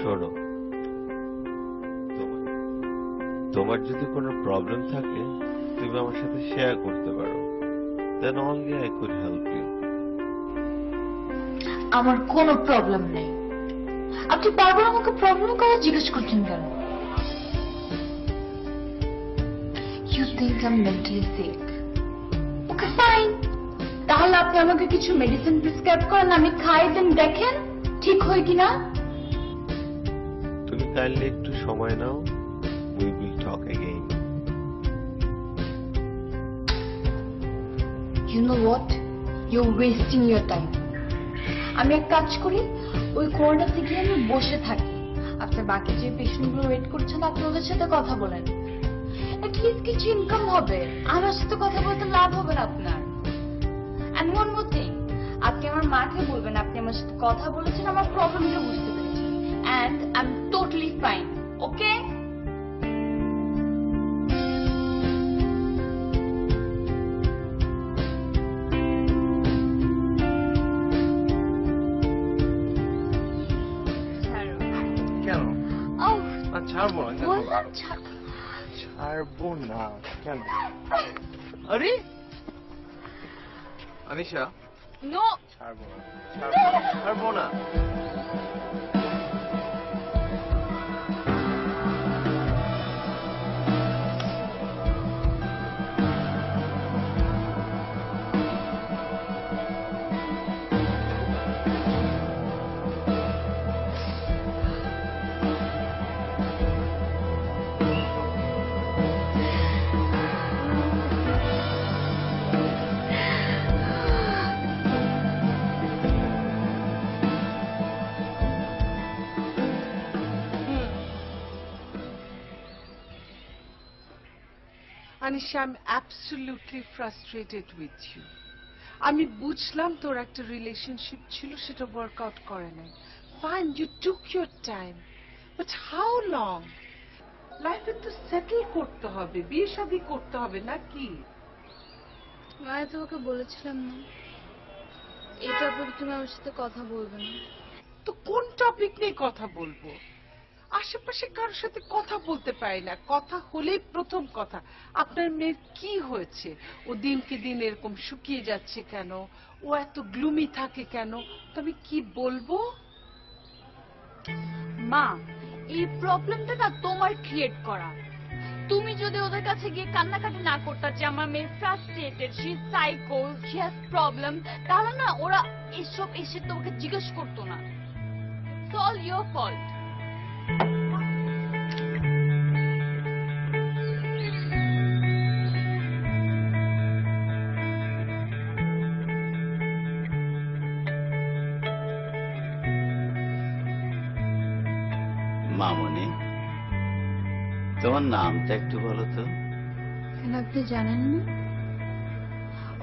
শোনো, তোমার যদি কোনো প্রবলেম থাকে তুমি আমার সাথে শেয়ার করতে পারো, then only I could help you. আমার কোনো প্রবলেম নেই। আপনি বারবার আমাকে প্রবলেমের কথা জিজ্ঞেস করছেন কেন? You think I am mentally sick? Okay fine, তাহলে আপনি আমাকে কিছু মেডিসিন প্রেসক্রাইব করেন, আমি খাই, দেন দেখেন ঠিক হয় কিনা। তুমি কাইন্ডলি একটু সময় নাও, we will talk again. You know what, you wasting your time. আমি এক কাজ করি, ওই কর্নারতে গিয়ে আমি বসে থাকি, আপনার বাকি যে পেশেন্টগুলো ওয়েট করছেন আপনি ওদের সাথে কথা বলেন, অ্যাটলিস্ট কিছু ইনকাম হবে। আমার সাথে কথা বলতে লাভ হবে না আপনার। এন্ড ওয়ান মোর থিং, আপনি আমার মাকে বলবেন আপনি আমার সাথে কথা বলেছেন, আমার প্রবলেমটা বুঝতে পেরেছেন, and I am totally fine. Okay? ছাড়বো না, বললাম ছাড়বো না কেন? আরে আনিশা, নো, ছাড়বো না, ছাড়বো না। Anisha, I'm absolutely frustrated with you. আমি বুঝলাম তোর একটা রিলেশনশিপ ছিল, সেটা ওয়ার্কআউট করে নাই। Fine, you took your time, but how long? লাইফে তো সেটেল করতে হবে, বিয়ে শাদী করতে হবে নাকি? আমি তোমাকে বলেছিলাম না এই টপিকে তুমি আমার সাথে কথা বলবে না। তো কোন টপিক নিয়ে কথা বলবো? আশেপাশে কারোর সাথে কথা বলতে পারি না, কথা হলেই প্রথম কথা আপনার মেয়ের কি হয়েছে, ও দিনকে দিন এরকম শুকিয়ে যাচ্ছে কেন, ও এত গ্লুমি থাকে কেন, তো আমি কি বলবো? মা, এই প্রবলেমটা না তোমার ক্রিয়েট করা। তুমি যদি ওদের কাছে গিয়ে কান্নাকাটি না করতে যে আমার মেয়ে frustrated, she is psycho, she has problem, তাহলে না ওরা এসব এসে তোমাকে জিজ্ঞেস করতো না। It's all your fault. মামনি, তোমার নামটা একটু বলো তো। আপনি জানেন না?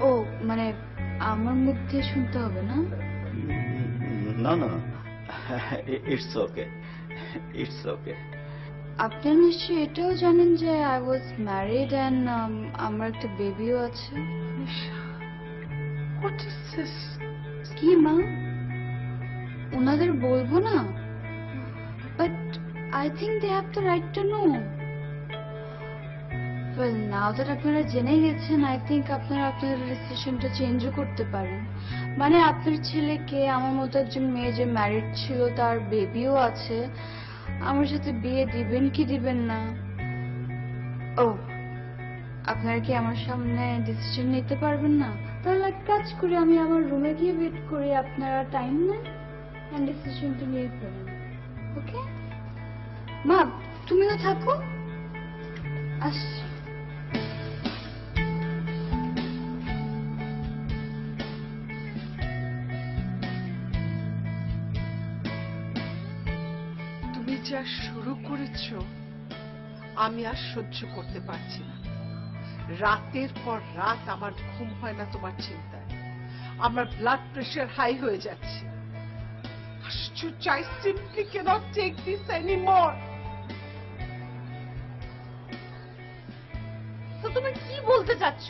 ও মানে আমার মুখ দিয়ে শুনতে হবে না? না না, ইটস ওকে, ইটস ওকে। আপনারা নিশ্চয়ই এটাও জানেন যে আই ওয়াজ ম্যারিড এন্ড আমার একটা বেবিও আছে। What is this? কি মা, ওনাদের বলবো না? But I think they have the right to know. Well, now that আপনারা জেনে গেছেন, আই থিঙ্ক আপনারা আপনার ডিসিশনটা চেঞ্জও করতে পারেন। মানে আপনার ছেলেকে আমার মতো একজন মেয়ে যে ম্যারিড ছিল, তার বেবিও আছে, আমার সাথে বিয়ে দিবেন কি দিবেন না? ও, আপনারা কি আমার সামনে ডিসিশন নিতে পারবেন না? তাহলে এক কাজ করি, আমি আমার রুমে গিয়ে ওয়েট করি, আপনারা টাইম নেন এন্ড ডিসিশনটা নিয়ে ফেলেন। ওকে মা, তুমিও থাকো, আসছি। তুমি যা শুরু করেছো আমি আর সহ্য করতে পারছি না। রাতের পর রাত আমার ঘুম হয় না তোমার চিন্তায়, আমার ব্লাড প্রেশার হাই হয়ে যাচ্ছে। আশ্চর্য, I simply cannot take this anymore. তো তুমি কি বলতে চাচ্ছ?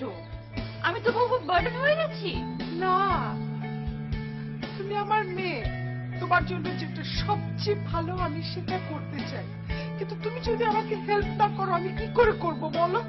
আমি তো খুব বার্ডেন হয়ে গেছি? না, তুমি আমার মেয়ে, তোমার জন্য যেটা সবচেয়ে ভালো আমি সেটা করতে চাই, কিন্তু তুমি যদি আমাকে হেল্প না করো আমি কি করে করব বলো?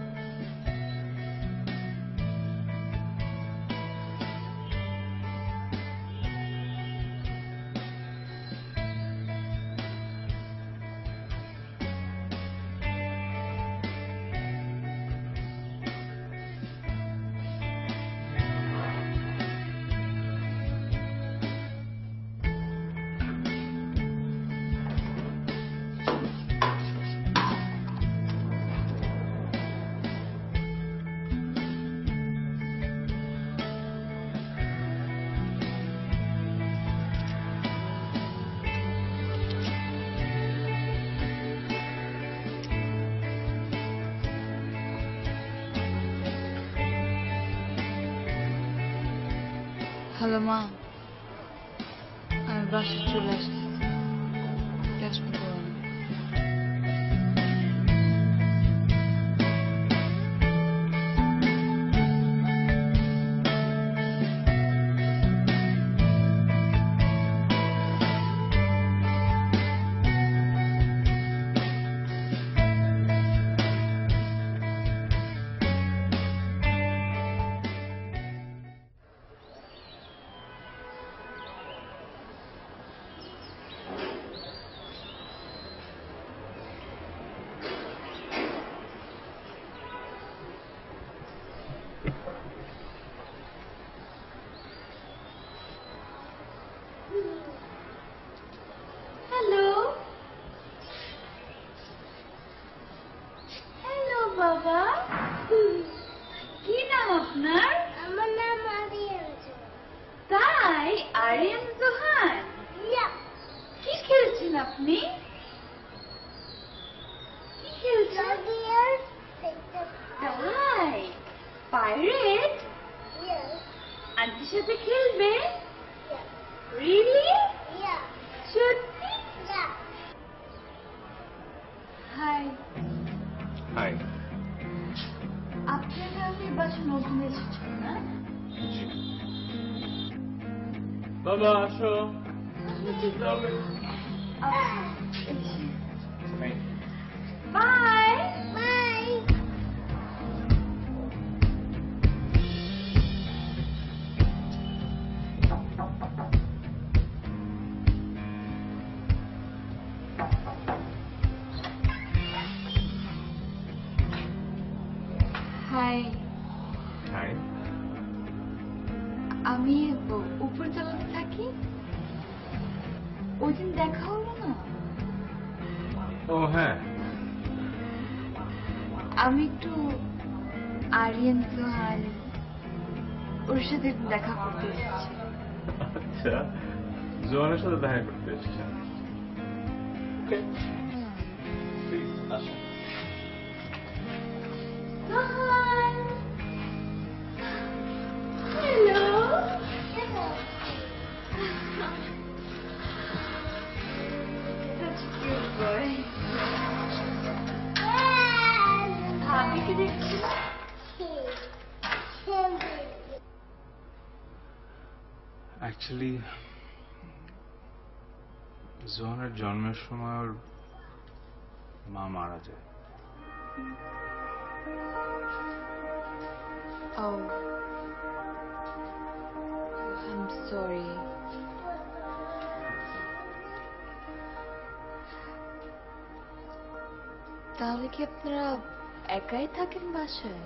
হ্যালো মা, আমি বাসায় চলে আসছি, টেনশন করো না। হ্যালো হ্যালো বাবা, কি নাম আপনার? আমার নাম আরিয়ান। তাই, আরিয়ান জোহান। কি খেলছেন আপনি? কি খেলছেন? তাই, পাইরেট আন্টির সাথে খেলবে? রিয়েলি? সত্যি? হাই। হাই। আপনারা আমি বাসা নতুন এসেছেন না? বাবা আসো। Bye bye. হাই। হাই। আমি উপরতলাতে থাকি, ওই দিন দেখা হলো না? ও হ্যাঁ, আমি একটু আরিয়ান জোহান, ওর সাথে দেখা করতে এসেছি। আচ্ছা, জোয়ানের সাথে দেখা করতে এসেছেন। আসো। Johan, hello. Such a cute boy. ভাবিকে দেখছি না? অ্যাকচুয়ালি জোয়ানের জন্মের সময় ওর মা মারা যায়। Oh, I'm sorry. তাহলে কি আপনারা একাই থাকেন বাসায়?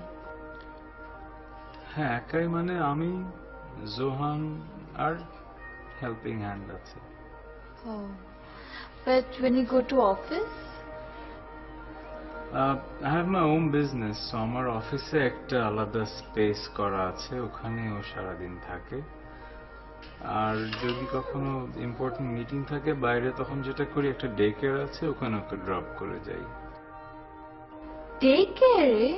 হ্যাঁ, একাই মানে আমি, জোহান আর হেল্পিং হ্যান্ড আছে। Oh, but when you go to office? I have my own business, so আমার অফিসে একটা আলাদা স্পেস করা আছে, ওখানে ও সারাদিন থাকে। আর যদি কখনো ইম্পর্টেন্ট মিটিং থাকে বাইরে, তখন যেটা করি একটা ডে কেয়ার আছে, ওখানে ওকে ড্রপ করে যাই। Daycare?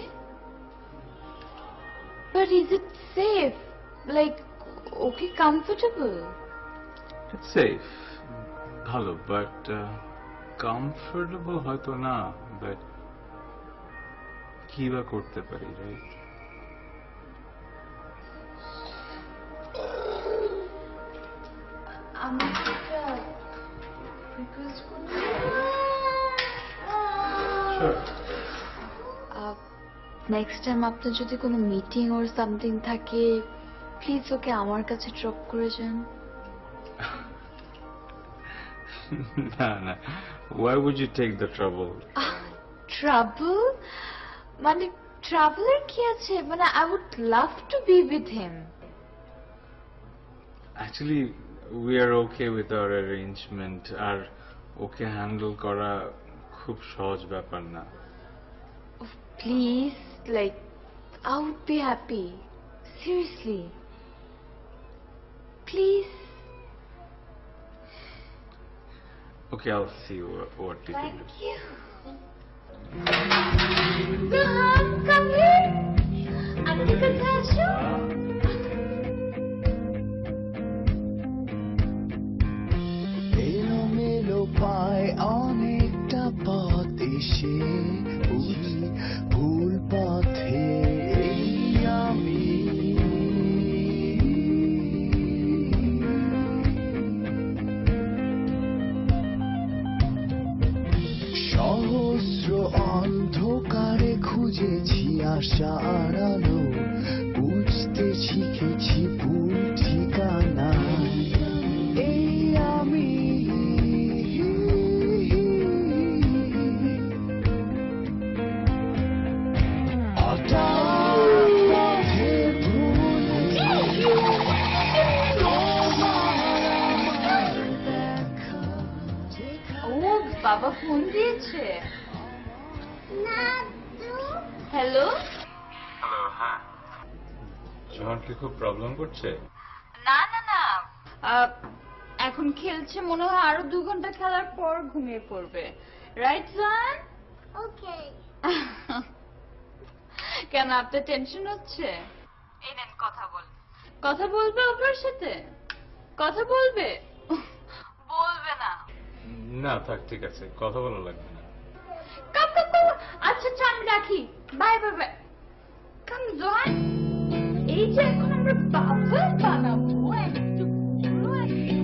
But is it safe? Like, okay, comfortable? It's safe, ভালো, বাট কমফোর্টেবল হয়তো না, বাট কি বা করতে পারি, রাইট? আমার একটা নেক্সট টাইম আপনার যদি কোনো মিটিং ওর সামথিং থাকে প্লিজ ওকে আমার কাছে ড্রপ করে যান। না না, why would you take the trouble? Trouble মানে ট্রাভেলের কি আছে, মানে I would love to be with him. Actually, we are okay with our arrangement. আর ওকে হ্যান্ডেল করা খুব সহজ ব্যাপার না। Please, like I would be happy, seriously please. Okay, I'll see what to do. Thank you. Sohan, come here. Aunty কাছে আসো। এলোমেলো পায় অনেকটা পথ এসে বুঝি ভুল পথে এই আমি। সহস্র অন্ধকারে খুঁজেছি আশার আলো, বুঝতে শিখেছি ভুল ঠিকানা এই আমি। হঠাৎ পথে ভুল ও বাবা ফোন দিয়েছে। হ্যালো। হ্যালো, হ্যাঁ। জোহান কি খুব প্রবলেম করছে? না না না, এখন খেলছে, মনে হয় আরো 2 ঘন্টা খেলার পর ঘুমিয়ে পড়বে। রাইট সোহান? ওকে। কেন আপনার টেনশন হচ্ছে? এই নেন কথা বল। কথা বলবে ওর সাথে? কথা বলবে? বলবে না? না থাক, ঠিক আছে, কথা বলা লাগবে না। কাম কাম কাম। আচ্ছা আচ্ছা, আমি রাখি। Bye bye bye. Come Johan, এই যে এখন আমরা বাবল বানাবো একটু পুরো একটু।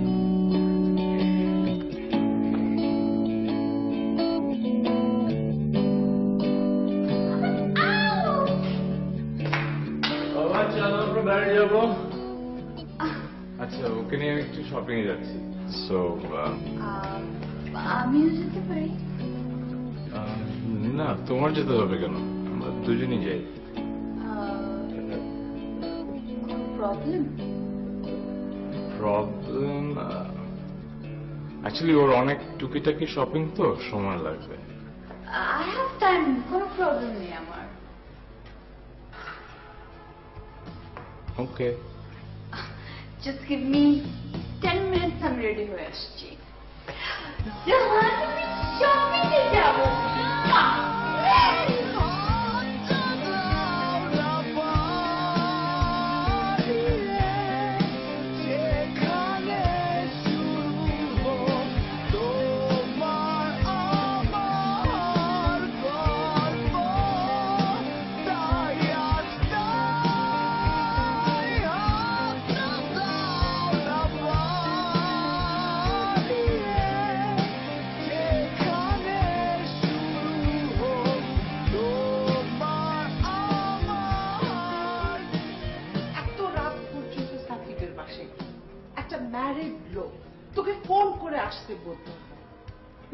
বাবা চলো আমরা বাইরে যাবো। আচ্ছা, ওকে নিয়ে আমি একটু শপিং এ যাচ্ছি। সো আমিও যেতে পারি? না, তোমার যেতে হবে কেন? আমরা দুজনেই যাই। প্রবলেম? প্রবলেম অ্যাকচুয়ালি ওর অনেক টুকিটাকি শপিং, তো সময় লাগবে। আই হ্যাভ টাইম, কোনো প্রবলেম নেই আমার। ওকে, জাস্ট গিভ মি 10 মিনিটস, আমি রেডি হয়ে আসছি। জোহান, আমি শপিংয়ে যাব। এত রাত পর্যন্ত সাকিবের বাসায় একটা ম্যারিড লোক তোকে ফোন করে আসতে বলতো,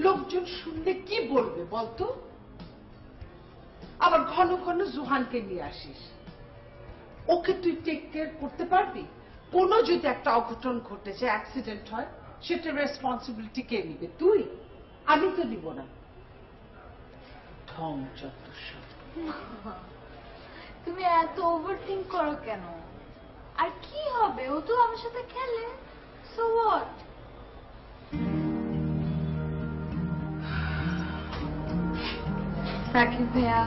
লোকজন শুনলে কি বলবে বলতো? আবার ঘন ঘন জোহানকে নিয়ে আসিস, ওকে তুই টেক কেয়ার করতে পারবি? কোনো যদি একটা অঘটন ঘটে যায়, অ্যাক্সিডেন্ট হয়, সেটা রেসপন্সিবিলিটি কে নিবে? তুই? আমি তো নিব না। ঢং যত সব। তুমি এত ওভারথিংক করো কেন? আর কি হবে, ও তো আমার সাথে খেলে। So what? সাকিব ভাইয়া,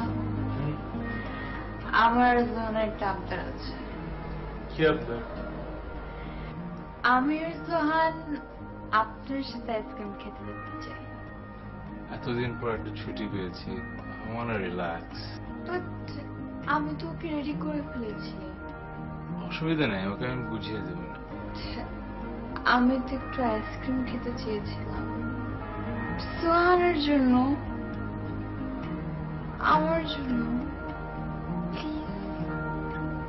আমার জোহানের একটা আবদার আছে। কি আপনার? আমি আর জোহান আপনার সাথে আইসক্রিম খেতে যেতে চাই। এতদিন পর একটা ছুটি পেয়েছি, I wanna relax. বাট আমি তো ওকে রেডি করে ফেলেছি। অসুবিধা নেই, ওকে আমি বুঝিয়ে দেবো না। আমি তো একটু আইসক্রিম খেতে চেয়েছিলাম। সোহানের জন্য, আমার জন্য,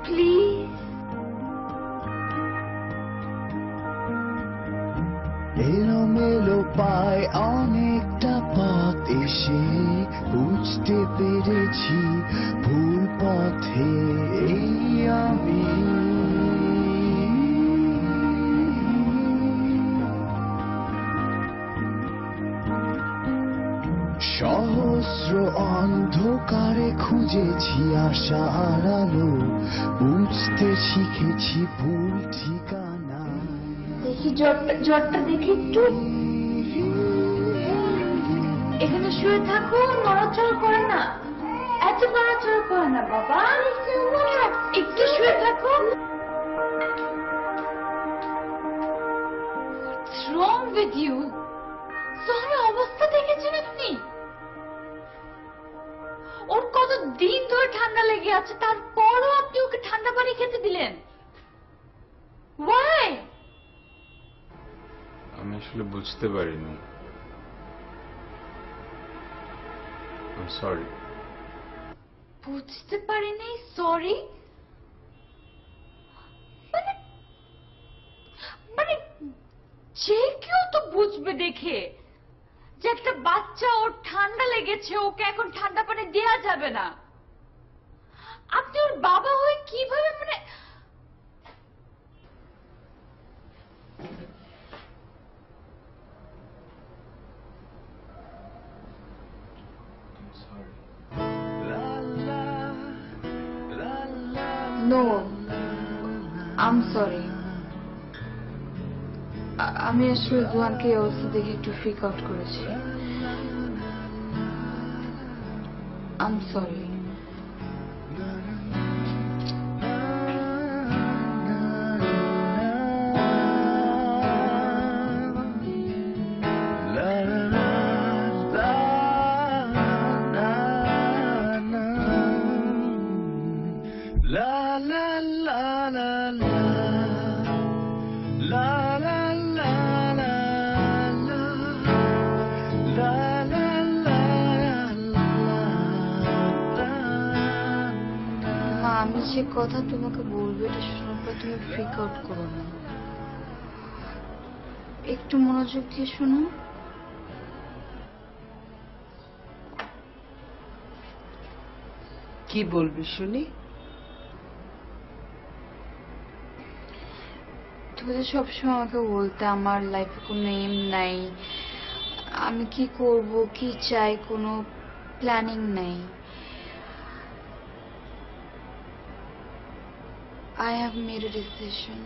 প্লিজ। এলোমেলো পায় অনেকটা পথ এসে বুঝতে পেরেছি ভুল পথে এই আমি। সহস্র অন্ধকারে খুঁজেছি আশার আলো, বুঝতে শিখেছি ভুল ঠিকানা। দেখি জ্বরটা দেখি একটু। এখানে শুয়ে থাকো, নড়াচড়া করে না, এত নড়াচড়া করে না বাবা, একটু শুয়ে থাকো। What's wrong with you? সোহানের অবস্থা দেখেছেন আপনি? ওর কত দিন ধরে ঠান্ডা লেগে আছে, তারপরও আপনি ওকে ঠান্ডা পানি খেতে দিলেন। Why? আমি আসলে বুঝতে পারিনি। I'm sorry. বুঝতে পারিনি, সরি? মানে মানে যে কেউ তো বুঝবে দেখে যে একটা বাচ্চা, ওর ঠান্ডা লেগেছে, ওকে এখন ঠান্ডা পানি দেওয়া যাবে না। আপনি ওর বাবা হয়ে কিভাবে মানে I'm sorry. No, um sorry. আমি আসলে জোয়ানকে এই অবস্থা দেখে একটু ফ্রিক আউট করেছি। আম সরি। মা, আমি যে কথা তোমাকে বলবো এটা শোনার পর তুমি ফ্রিক আউট করো না, একটু মনোযোগ দিয়ে শোনো। কি বলবি শুনি? তুমি তো সবসময় আমাকে বলতে আমার লাইফে কোনো এম নাই, আমি কি করব, কি চাই, কোনো প্ল্যানিং নাই। I have made a decision.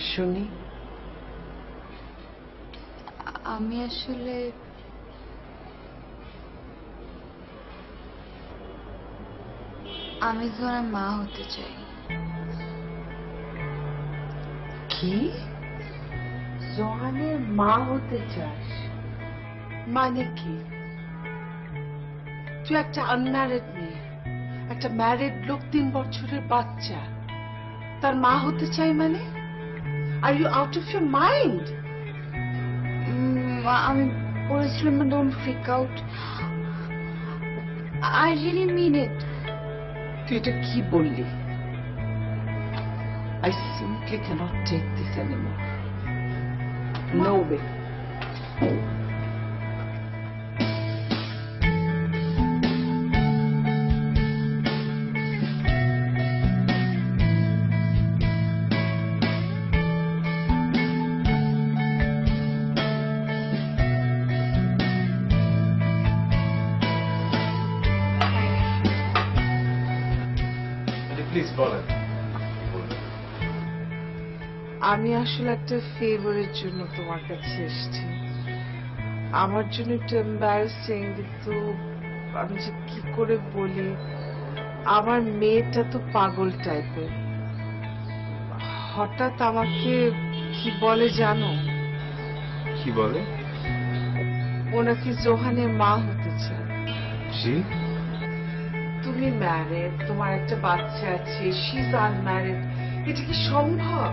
শুনি। আমি আসলে আমি তোমার মা হতে চাই। কি? জোহানের মা হতে চাস? মানে কি? তুই একটা আনম্যারিড মেয়ে, একটা ম্যারিড লোক, 3 বছরের বাচ্চা, তার মা হতে চাই মানে? Are you out of your mind? আমি বলেছিলাম না, don't freak out, I really mean it. তুই এটা কি বললি? I simply cannot take this anymore. No way. Please বলেন। আমি আসলে একটা ফেভারের জন্য তোমার কাছে এসেছি। আমার জন্য একটু এম্বারাসিং, কিন্তু আমি যে কি করে বলি, আমার মেয়েটা তো পাগল টাইপের। হঠাৎ আমাকে কি বলে জানো? কি বলে? ও নাকি জোহানের মা হতে চায়। জি? তুমি ম্যারিড, তোমার একটা বাচ্চা আছে, শি ইজ আনম্যারিড, এটা কি সম্ভব?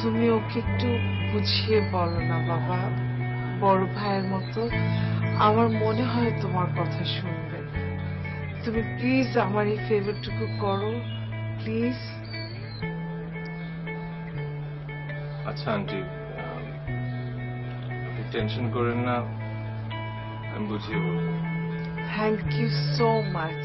তুমি ওকে একটু বুঝিয়ে বলো না বাবা, বড় ভাইয়ের মতো। আমার মনে হয় তোমার কথা শুনবে। তুমি প্লিজ আমার এই ফেভারটুকু করো, প্লিজ। আচ্ছা আন্টি, টেনশন করেন না, আমি বুঝিয়ে বলবো। Thank you so much.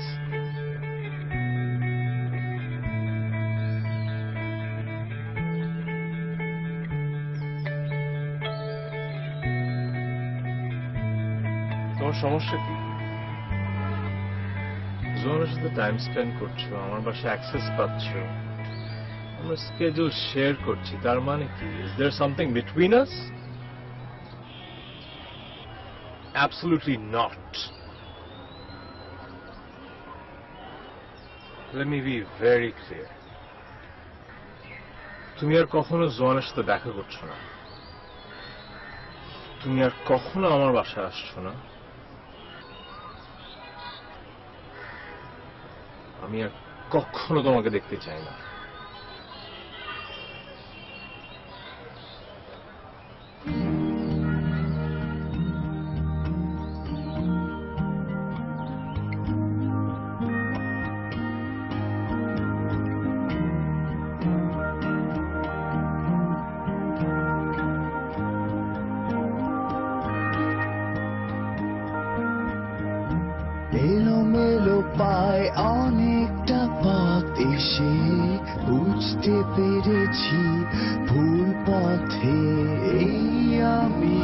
তোমার সমস্যা কি? জোনের সাথে টাইম স্পেন্ড করছো, আমার বাসায় অ্যাক্সেস পাচ্ছ, আমরা স্কেডিউল শেয়ার করছি, তার মানে কি? Is there something between us? Absolutely not. Let me be very clear, তুমি আর কখনো জোয়ানের সাথে দেখা করছো না, তুমি আর কখনো আমার বাসায় আসছো না, আমি আর কখনো তোমাকে দেখতে চাই না। এলোমেলো পায় অনেকটা পথ এসে বুঝতে পেরেছি ভুল পথে এই আমি।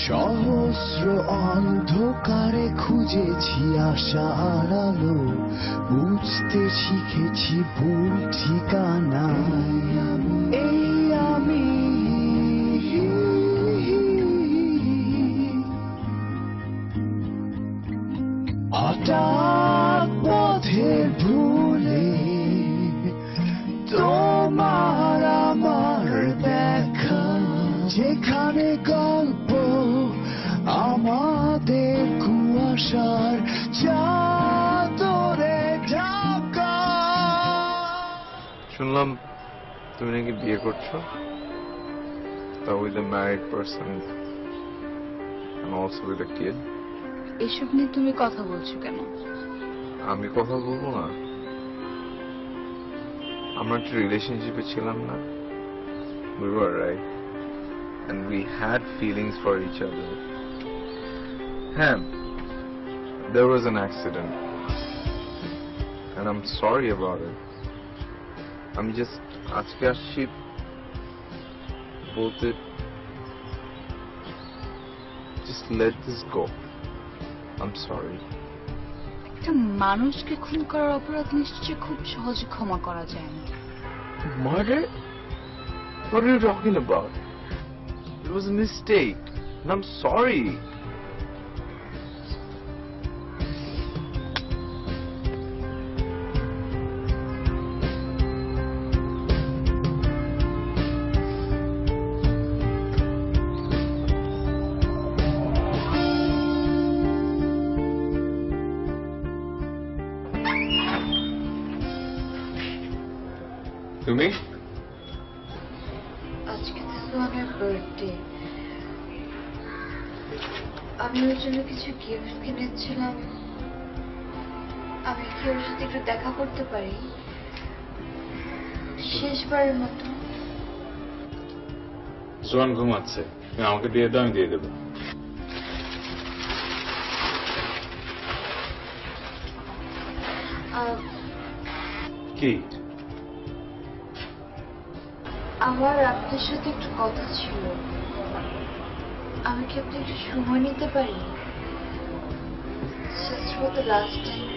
সহস্র অন্ধকারে খুঁজেছি আশার আলো, বুঝতে শিখেছি ভুল ঠিকানা এই আমি। হঠাৎ পথের ভুলে তোমার আমার দেখা, যেখানে গল্প আমাদের কুয়াশার চাদরে ঢাকা। শুনলাম তুমি নাকি বিয়ে করছো, তা with a married person and also with a kid. এসব নিয়ে তুমি কথা বলছো কেন? আমি কথা বলবো না? আমরা একটা রিলেশনশিপে ছিলাম না? We were, right? And we had feelings for each other. হ্যাঁ, there was an accident and I'm sorry about it. আমি just আজকে আসছি বলতে, just let this go. I'm sorry. একটা মানুষকে খুন করার অপরাধ নিশ্চয়ই খুব সহজে ক্ষমা করা যায় না। Murder? What are you talking about? It was a mistake and I'm sorry. তুমি? আজকে তো সোহানের বার্থডে, আমি ওর জন্য কিছু গিফট কিনেছিলাম। আমি কি ওর সাথে একটু দেখা করতে পারি শেষবারের মতো? জোয়ান ঘুমাচ্ছে, তুমি আমাকে দিয়ে দাও, আমি দিয়ে দেবো। কি? আমার আপনার সাথে একটু কথা ছিল, আমি কি আপনি একটু সময় নিতে পারি? Just for the last time.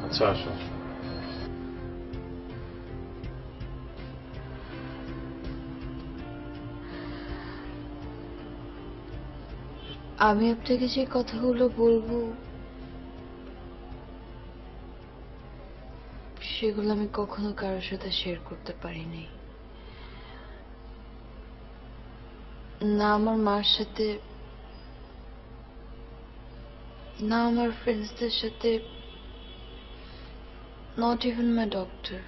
আচ্ছা, আসো। আমি আপনাকে যে কথাগুলো বলবো সেগুলো আমি কখনো কারোর সাথে শেয়ার করতে পারিনি, না আমার মার সাথে, না আমার ফ্রেন্ডসদের সাথে, not even my doctor.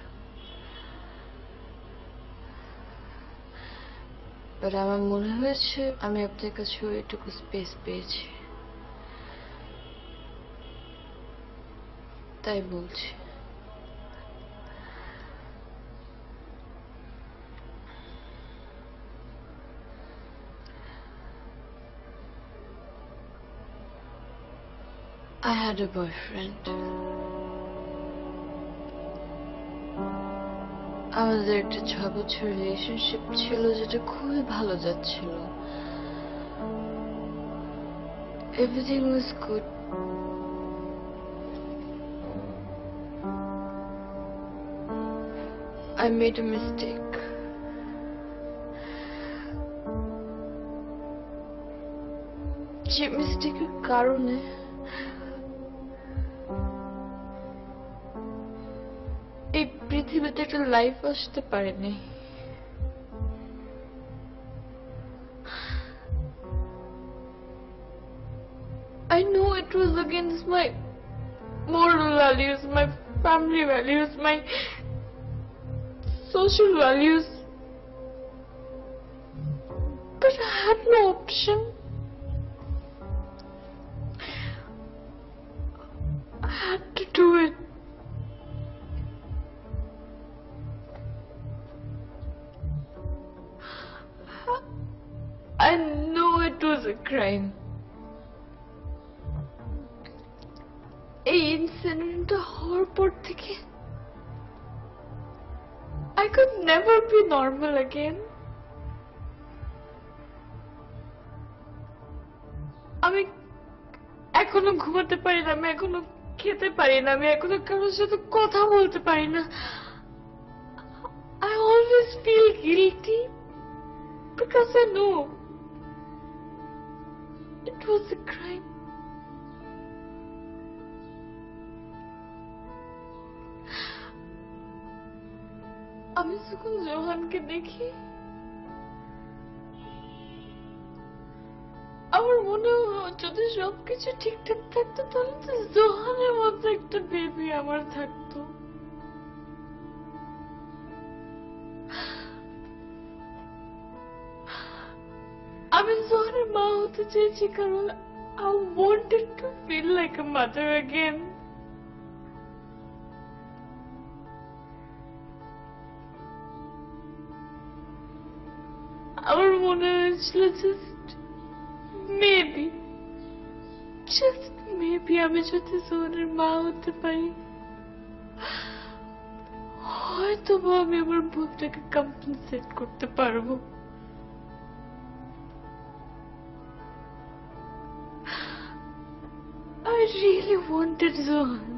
But আমার মনে হয়েছে আমি আপনার কাছে এটুকু স্পেস পেয়েছি, তাই বলছি। I had a boyfriend. আমাদের একটা 6 বছর রিলেশনশিপ ছিল যেটা খুবই ভালো যাচ্ছিল। Everything was good. I made a mistake. যে মিস্টেকের কারণে এই পৃথিবীতে একটা লাইফ আসতে পারেনি। I know it was against my moral values, my family values, my social values, but I had no option. I had to do it. I know it was a crime. এই ইনসিডেন্টটা হওয়ার পর থেকে I could never be normal again. আমি এখনো ঘুমাতে পারি না, আমি এখনো খেতে পারি না, আমি এখনো কারোর সাথে কথা বলতে পারি না। I always feel guilty because I know it was a crime. আমি যখন জোহানকে দেখি আমার মনে হয় যদি সবকিছু ঠিকঠাক থাকতো তাহলে তো জোহানের মতো একটা বেবি আমার থাকতো। আমি জোহানের মা হতে চেয়েছি কারণ I wanted to feel like a mother again. আমার মনে হয়েছিল জাস্ট মেবি আমি যদি জোহানের মা হতে পারি হয়তো আমি আমার ভুলটাকে কম্পেনসেট করতে পারবো। I really wanted Zohan.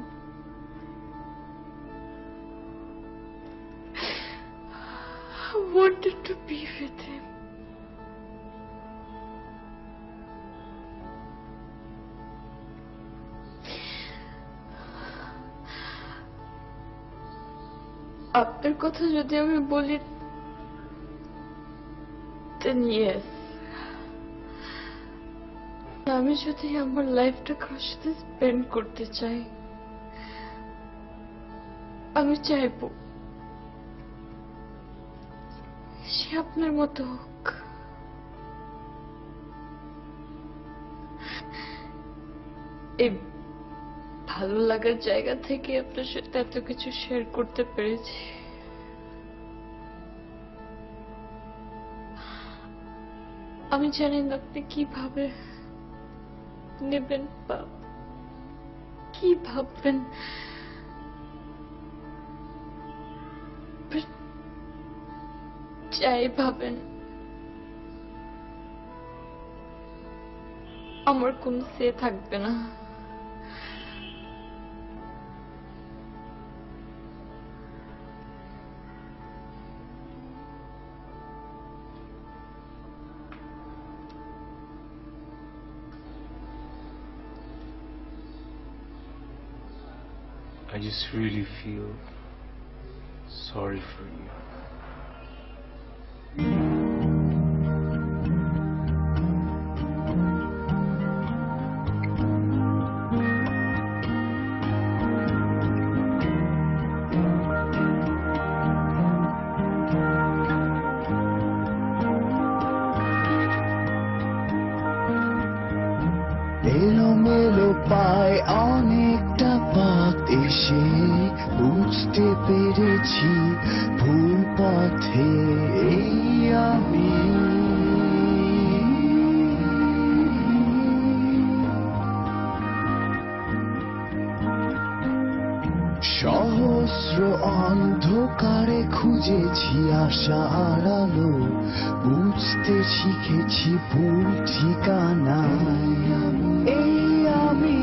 I wanted to be with him. আপনার কথা যদি আমি বলি then yes. আমি যদি আমার লাইফটা কারোর সাথে স্পেন্ড করতে চাই আমি চাইবো সে আপনার মতো হোক। এই ভালো লাগার জায়গা থেকে আপনার সাথে এত কিছু শেয়ার করতে পেরেছি। আমি জানি না আপনি কিভাবে নেবেন বা কি ভাববেন, যাই ভাবেন আমার কোনো সে থাকবে না। I just really feel sorry for you. এসে বুঝতে পেরেছি ভুল পথে এই আমি। সহস্র অন্ধকারে খুঁজেছি আশার আলো, বুঝতে শিখেছি ভুল ঠিকানায় এই আমি।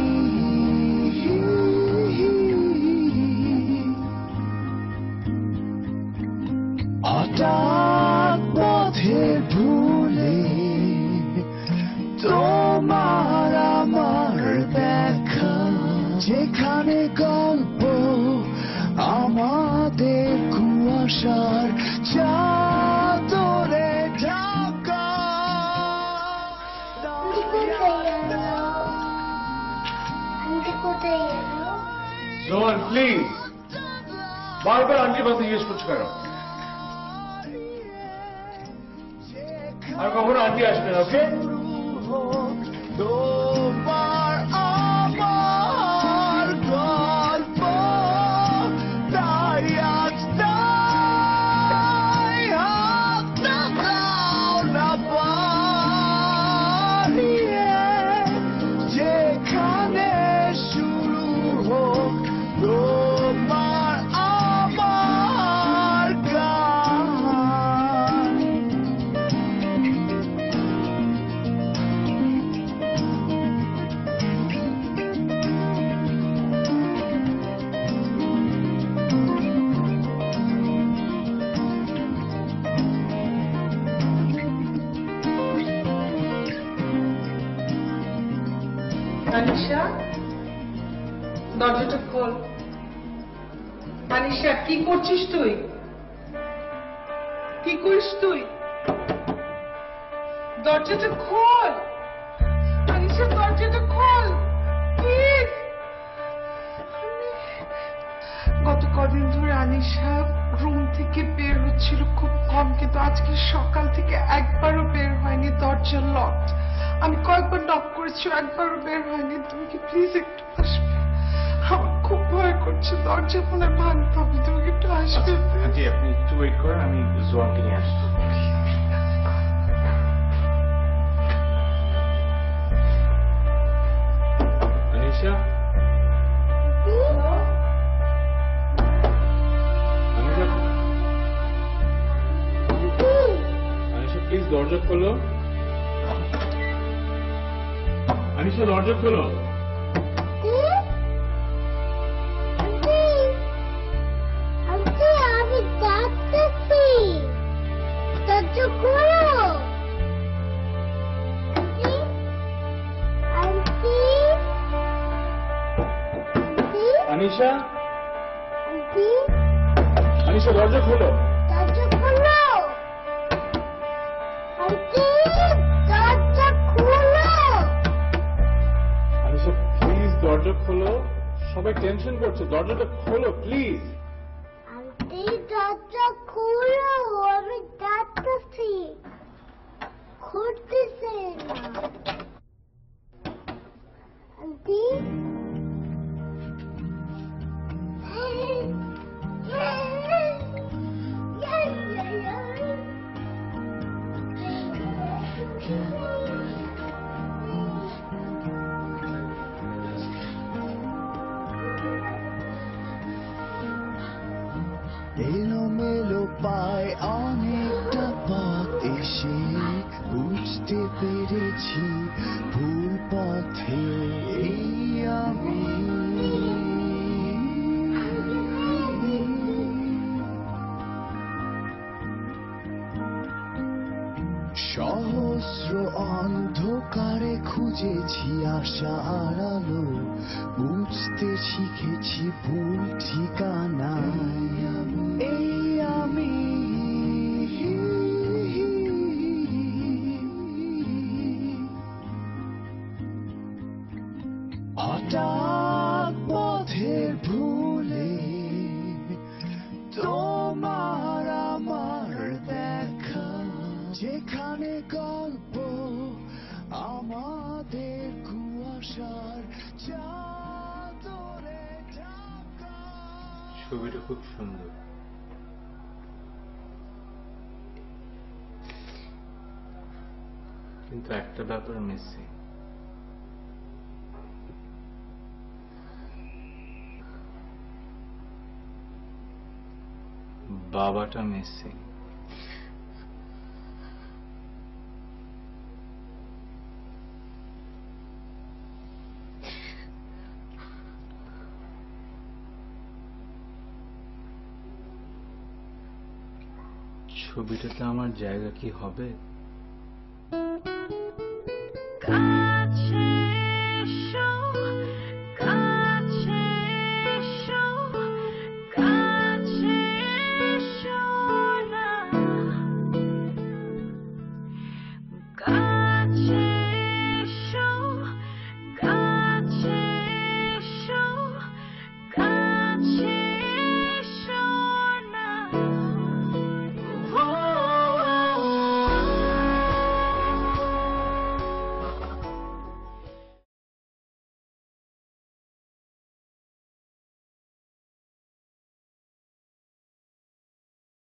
হঠাৎ পথের ভুলে তোমার আমার দেখা, যেখানে গল্প আমাদের কুয়াশার চাদরে ঢাকা। আন্টি কোথায় গেল? জোয়ান প্লিজ, বারবার আন্টির কথা জিজ্ঞেস করছো কেন? আর কখনো আন্টি আসবে না, ওকে? তোমার আমার গল্প তাই আজ তাই হাতটা দাও না পারিয়ে, যেখানে শুরু হোক তোমার আমার গান। আনিশা, দরজাটা খোল। আনিশা, কি করছিস তুই? কি করিস তুই? দরজাটা খোল। আনিশা, দরজাটা খোল প্লিজ। গত কদিন ধরে আনিশা রুম থেকে বের হচ্ছিল খুব কম, কিন্তু আজকে সকাল থেকে একবারও বের হয়নি। দরজা লকড। আমি কয়েকবার নক করেছি, একবারও বের হয়নি। তুমি কি প্লিজ একটু আসবে? আমার খুব ভয় করছে, দরজা মনে হয় ভাঙতে হবে। তুমি কি একটু আসবে? আন্টি আপনি একটু ওয়েট করেন, আমি জোয়ানকে নিয়ে আসছি। আনিশা, আনিশা, আনিশা প্লিজ দরজা খোলো। আনিশা দরজা খোলো। আন্টি, আমি ডাকতেছি, দরজা খোলো। Aunty, aunty, Anisha, aunty, Anisha দরজা খোলো। দরজা খোলো। আন্টি, দরজা খোলো। আনিশা প্লিজ দরজা খোলো, সবাই টেনশন করছে, দরজাটা খোলো প্লিজ। আন্টি, দরজা খোলো, আমি ডাকতেছি, খুলতেছে না। আন্টি, এলোমেলো পায় অনেকটা পথ এসে বুঝতে পেরেছি ভুল পথে এই আমি। সহস্র অন্ধকারে খুঁজেছি আশার আলো, বুঝতে শিখেছি ভুল ঠিকানায় এই আমি। হঠাৎ পথের ভুলে তোমার আমার দেখা, যেখানে গল্প আমাদের কুয়াশার চাদরে ঢাকা। ছবিটা খুব সুন্দর। কিন্তু একটা ব্যাপার মিসিং। বাবাটা মিসিং। ছবিটাতে আমার জায়গা কি হবে?